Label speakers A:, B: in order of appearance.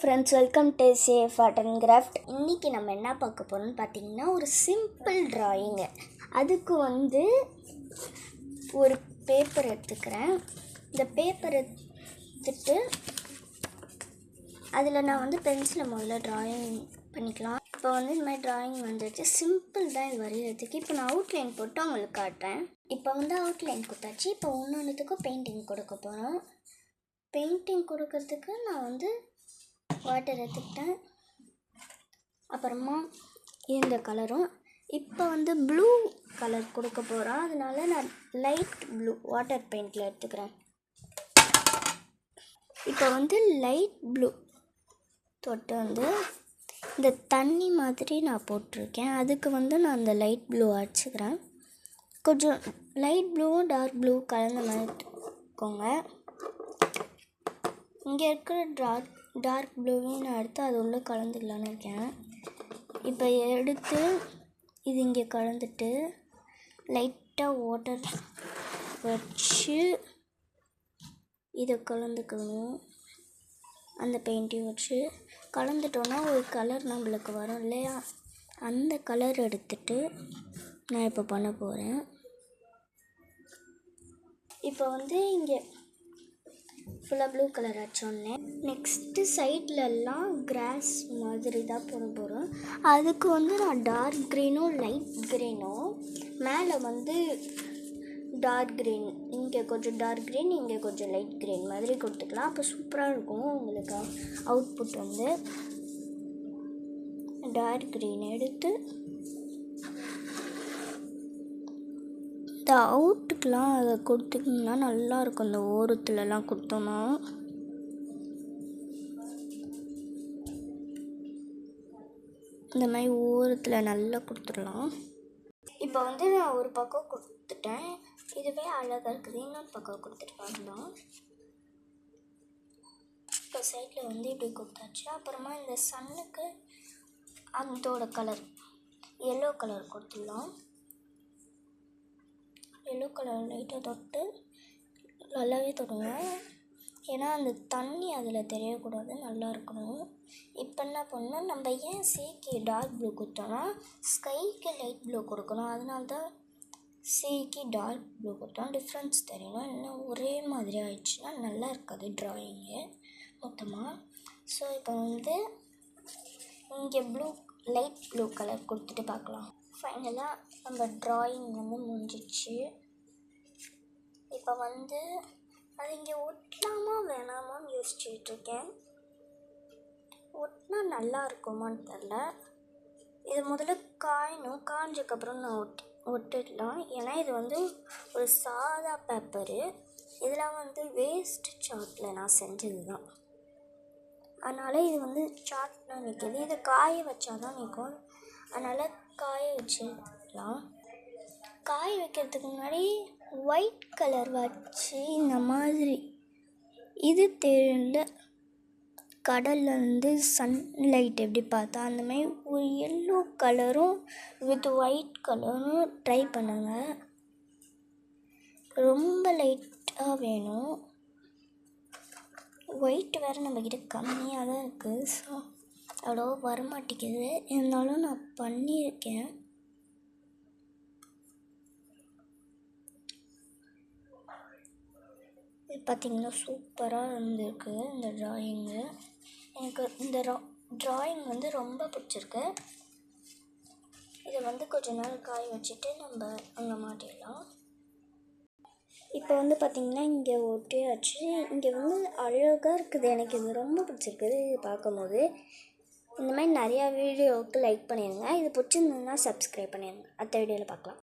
A: Friends, welcome to safe art and craft. இன்றைக்கி நம்ம என்ன பார்க்க போகிறோம்னு பார்த்தீங்கன்னா, ஒரு சிம்பிள் ட்ராயிங்கு. அதுக்கு ஒரு பேப்பர் எடுத்துக்கிறேன். இந்த பேப்பர் எடுத்துட்டு அதில் நான் பென்சிலை முதல்ல ட்ராயிங் பண்ணிக்கலாம். இப்போ இந்த மாதிரி ட்ராயிங் வந்துடுச்சு. சிம்பிள் தான் இது வரைகிறதுக்கு. இப்போ நான் அவுட்லைன் போட்டு உங்களுக்கு காட்டுறேன். இப்போ அவுட்லைன் கொடுத்தாச்சு. இப்போ ஒன்றுத்துக்கும் பெயிண்டிங் கொடுக்க போகிறோம். பெயிண்டிங் கொடுக்கறதுக்கு நான் வாட்டர் எடுத்துக்கிட்டேன். அப்புறமா இந்த கலரும் இப்போ ப்ளூ கலர் கொடுக்க போகிறோம். அதனால நான் லைட் ப்ளூ வாட்டர் பெயிண்டில் எடுத்துக்கிறேன். இப்போ லைட் ப்ளூ தொட்டு இந்த தண்ணி மாதிரி நான் போட்டிருக்கேன். அதுக்கு நான் அந்த லைட் ப்ளூ அடிச்சுக்கிறேன். கொஞ்சம் லைட் ப்ளூவும் டார்க் ப்ளூ கலந்த மாதிரி எடுத்துக்கோங்க. இங்கே இருக்கிற டார்க் ப்ளூவையும் நான் எடுத்து அது உள்ளே கலந்துக்கலான்னு இருக்கேன். இப்போ எடுத்து இது இங்கே கலந்துட்டு லைட்டாக வாட்டர் வச்சு இதை கலந்துக்கணும். அந்த பெயிண்ட்டையும் வச்சு கலந்துட்டோன்னா ஒரு கலர் நம்மளுக்கு வரும் இல்லையா, அந்த கலர் எடுத்துட்டு நான் இப்போ பண்ண போகிறேன். இப்போ இங்கே ஃபுல்லாக ப்ளூ கலர் அடிச்சோடனே நெக்ஸ்ட்டு சைட்லெல்லாம் கிராஸ் மாதிரி தான் போட போகிறோம். அதுக்கு நான் டார்க் க்ரீனும் லைட் க்ரீனும் மேலே டார்க் க்ரீன், இங்கே கொஞ்சம் டார்க் க்ரீன், இங்கே கொஞ்சம் லைட் க்ரீன் மாதிரி கொடுத்துக்கலாம். அப்போ சூப்பராக இருக்கும் உங்களுக்கு அவுட்புட். டார்க் க்ரீன் எடுத்து இந்த அவுட்டுக்கெலாம் அதை கொடுத்திங்கன்னா நல்லாயிருக்கும். இந்த ஓரத்துலலாம் கொடுத்தோன்னா இந்த மாதிரி ஓரத்தில் நல்லா கொடுத்துடலாம். இப்போ நான் ஒரு பக்கம் கொடுத்துட்டேன். இதுவே அழகாக இருக்குது. இன்னொரு பக்கம் கொடுத்துட்டு பார்க்கலாம். இப்போ சைடில் இப்படி கொடுத்தாச்சு. அப்புறமா இந்த சன்னுக்கு அதோட கலர் எல்லோ கலர் கொடுத்துடலாம். எல்லோ கலர் லைட்டாக தொட்டு நல்லாவே தொடுங்க. ஏன்னா அந்த தண்ணி அதில் தெரியக்கூடாது, நல்லா இருக்கணும். இப்போ என்ன பண்ணால் நம்ம ஏன் சீக்கு டார்க் ப்ளூ கொடுத்தோன்னா ஸ்கைக்கு லைட் ப்ளூ கொடுக்கணும். அதனால தான் சீக்கு டார்க் ப்ளூ கொடுத்தோம். டிஃப்ரென்ஸ் தெரியணும். இன்னும் ஒரே மாதிரி ஆயிடுச்சுன்னா நல்லா இருக்காது ட்ராயிங்கு மொத்தமாக. ஸோ இப்போ இங்கே லைட் ப்ளூ கலர் கொடுத்துட்டு பார்க்கலாம். ஃபைனலாக நம்ம ட்ராயிங் முடிஞ்சிச்சு. இப்போ அது இங்கே ஒட்டலாமா வேணாமான்னு யோசிச்சுட்ருக்கேன். ஒட்டினா நல்லா இருக்குமான்னு தெரில. இது முதல்ல காயணும். காஞ்சதுக்கப்புறம் நான் ஒட்டிடலாம். ஏன்னா இது ஒரு சாதா பேப்பரு. இதெல்லாம் வேஸ்ட் சார்ட்டில் நான் செஞ்சது தான். அதனால் இது சார்ட்லாம் நிற்கிது. இதை காய வச்சா தான் நிற்கும். அதனால் காய வச்சிடலாம். காய வைக்கிறதுக்கு முன்னாடி ஒயிட் கலர் வச்சு இந்த மாதிரி இது தெரிந்த கடல்லேருந்து சன்லைட் எப்படி பார்த்தா அந்த மாதிரி ஒரு எல்லோ கலரும் வித் ஒயிட் கலரும் ட்ரை பண்ணுங்கள். ரொம்ப லைட்டாக வேணும். ஒயிட் வேறு நம்மக்கிட்ட கம்மியாக தான் இருக்குது. ஸோ அவ்வளோ வரமாட்டேங்குது. இருந்தாலும் நான் பண்ணியிருக்கேன். இது பார்த்திங்கன்னா சூப்பராக இருந்திருக்கு இந்த ட்ராயிங்கு. எனக்கு இந்த ட்ராயிங் ரொம்ப பிடிச்சிருக்கு. இதை கொஞ்ச நாள் காய வச்சுட்டு நம்ம அங்கே மாட்டிடலாம். இப்போ பார்த்திங்கன்னா இங்கே ஒட்டியாச்சு. இங்கே அழகாக இருக்குது. எனக்கு இது ரொம்ப பிடிச்சிருக்குது. இது பார்க்கும்போது இந்த மாதிரி நிறையா வீடியோவுக்கு லைக் பண்ணிடுங்க. இது பிடிச்சிருந்ததுன்னா சப்ஸ்கிரைப் பண்ணிடுங்க. அடுத்த வீடியோவில் பார்க்கலாம்.